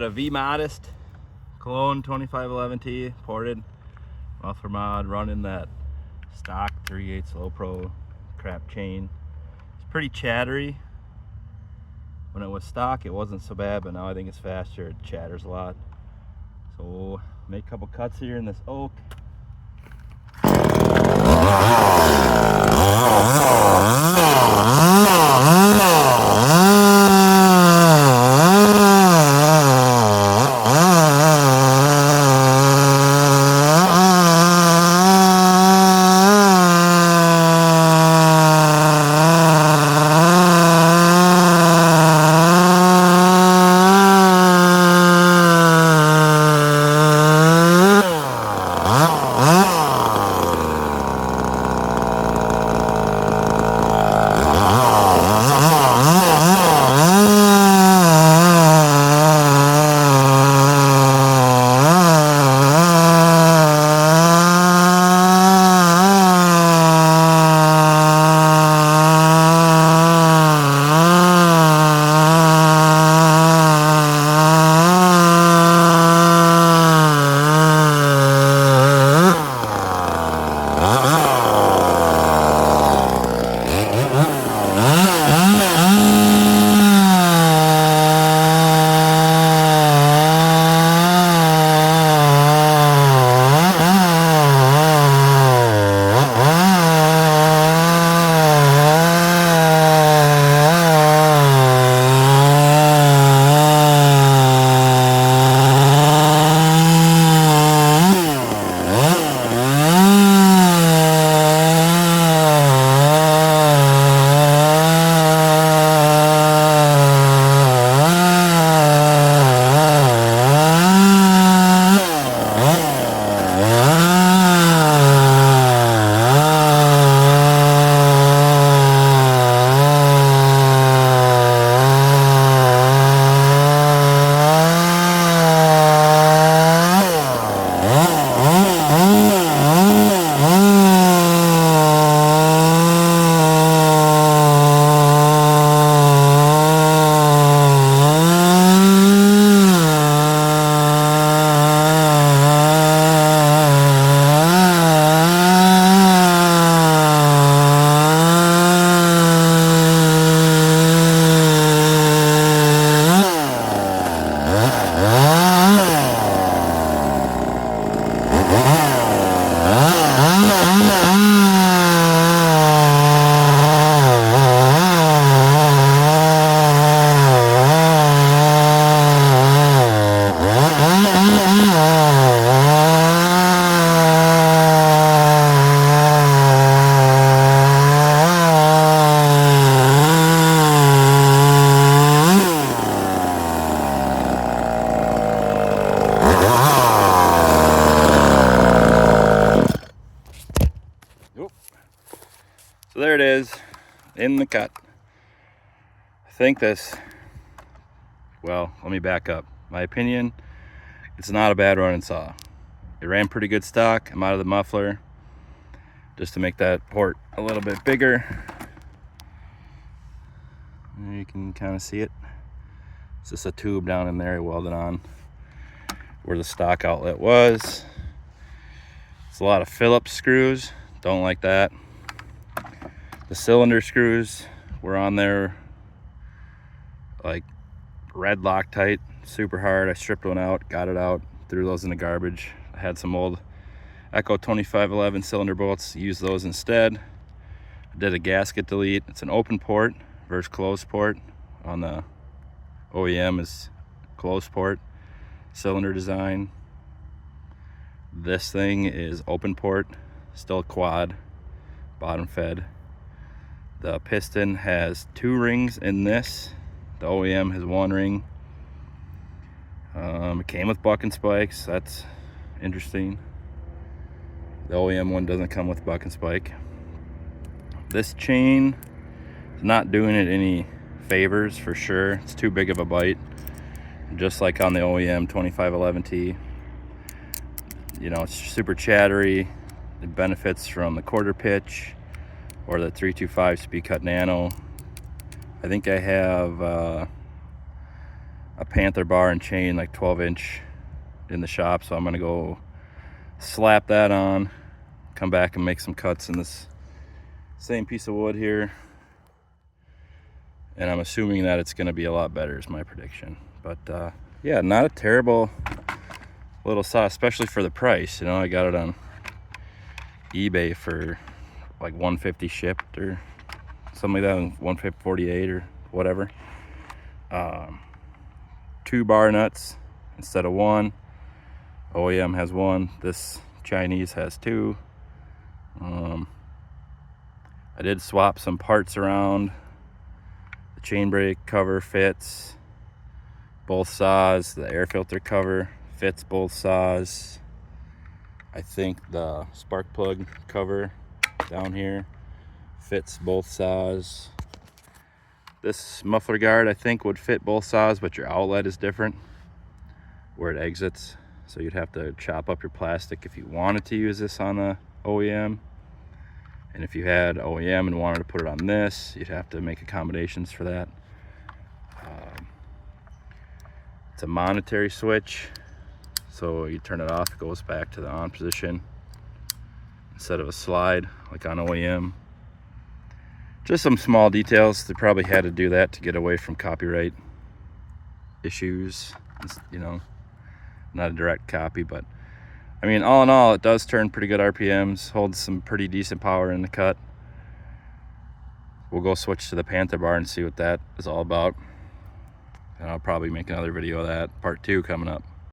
Got a V Modest Cologne 2511T ported muffler mod, running that stock 3/8 low pro crap chain. It's pretty chattery. When it was stock it wasn't so bad, but now I think it's faster. It chatters a lot. So we'll make a couple cuts here in this oak. So there it is in the cut. I think this, well, let me back up. My opinion, it's not a bad running saw. It ran pretty good stock. I'm out of the muffler just to make that port a little bit bigger. There you can kind of see it. It's just a tube down in there welded on where the stock outlet was. It's a lot of Phillips screws. Don't like that. The cylinder screws were on there like red Loctite, super hard. I stripped one out, got it out, threw those in the garbage. I had some old Echo 2511 cylinder bolts, used those instead. I did a gasket delete. It's an open port versus closed port. On the OEM is closed port cylinder design. This thing is open port, still quad, bottom fed. The piston has 2 rings in this. The OEM has 1 ring. It came with buck and spikes. That's interesting. The OEM one doesn't come with buck and spike. This chain is not doing it any favors for sure. It's too big of a bite, just like on the OEM 2511T. You know, it's super chattery. It benefits from the quarter pitch or the 325 Speed Cut Nano. I think I have a Panther bar and chain, like 12-inch in the shop, so I'm gonna go slap that on, come back and make some cuts in this same piece of wood here, and I'm assuming that it's gonna be a lot better is my prediction. But yeah, not a terrible little saw, especially for the price. You know, I got it on eBay for like $150 shipped or something like that, $148 or whatever. 2 bar nuts instead of 1. OEM has 1. This Chinese has 2. I did swap some parts around. The chain brake cover fits both saws. The air filter cover fits both saws. I think the spark plug cover down here fits both saws. This muffler guard I think would fit both saws, but your outlet is different where it exits, so you'd have to chop up your plastic if you wanted to use this on the OEM. And if you had OEM and wanted to put it on this, you'd have to make accommodations for that. It's a monetary switch, so you turn it off, it goes back to the on position instead of a slide like on OEM. Just some small details. They probably had to do that to get away from copyright issues. It's, you know, not a direct copy, but I mean, all in all, it does turn pretty good RPMs, holds some pretty decent power in the cut. We'll go switch to the Panther bar and see what that is all about. And I'll probably make another video of that, part 2, coming up.